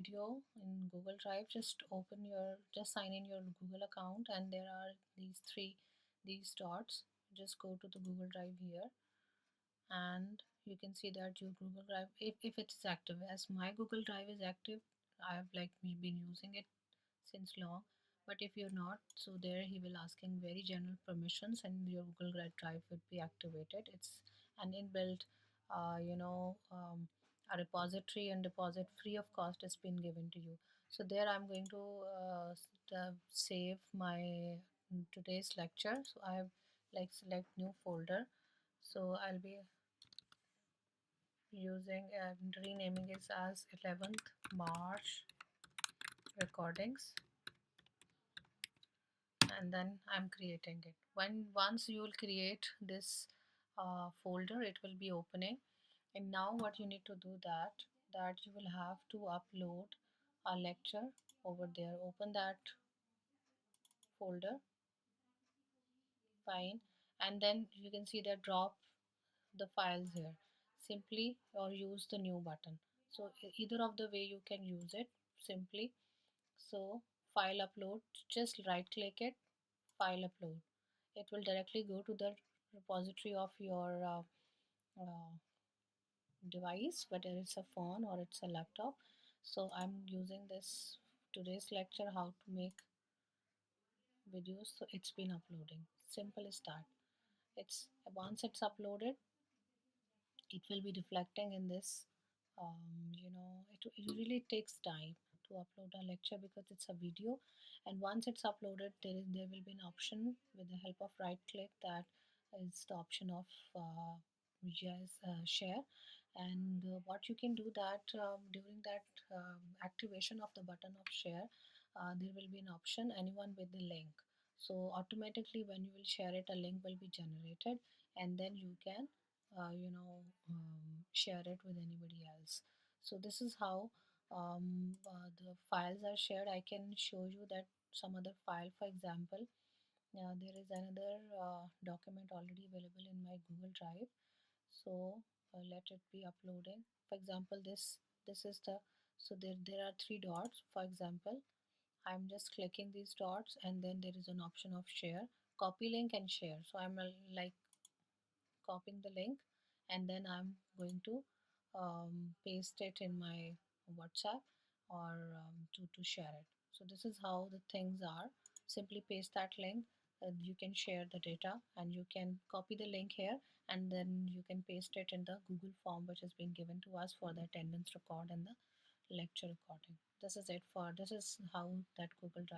video in Google Drive, just sign in your Google account, and there are these dots. Just go to the Google Drive here, and you can see that your Google Drive, if it's active, as my Google Drive is active, I have like been using it since long. But if you're not, so there he will asking very general permissions, and your Google Drive would be activated. It's an inbuilt a repository, and deposit free of cost has been given to you. So there I'm going to save my today's lecture. So I have like select new folder. So I'll be using and renaming it as 11th March recordings, and then I'm creating it. Once you will create this folder, it will be opening. And now what you need to do, that you will have to upload a lecture over there. Open that folder, fine, and then you can see that drop the files here simply, or use the new button. So either of the way you can use it simply. So file upload, just right click it, file upload. It will directly go to the repository of your device, whether it's a phone or it's a laptop. So I'm using this today's lecture how to make videos. So it's been uploading, simple as that. It's once it's uploaded, it will be reflecting in this. It really takes time to upload a lecture because it's a video, and once it's uploaded, there will be an option with the help of right click, that is the option of share. And what you can do, that during that activation of the button of share, there will be an option anyone with the link. So automatically when you will share it, a link will be generated, and then you can share it with anybody else. So this is how the files are shared. I can show you that some other file. For example, there is another document already available in my Google Drive. So let it be uploading. For example, this is the, so there are three dots. For example, I'm just clicking these dots, and then there is an option of share, copy link and share. So I'm like copying the link, and then I'm going to paste it in my WhatsApp, or to share it. So this is how the things are. Simply paste that link. You can share the data, and you can copy the link here, and then you can paste it in the Google form which has been given to us for the attendance record and the lecture recording. This is how that Google Drive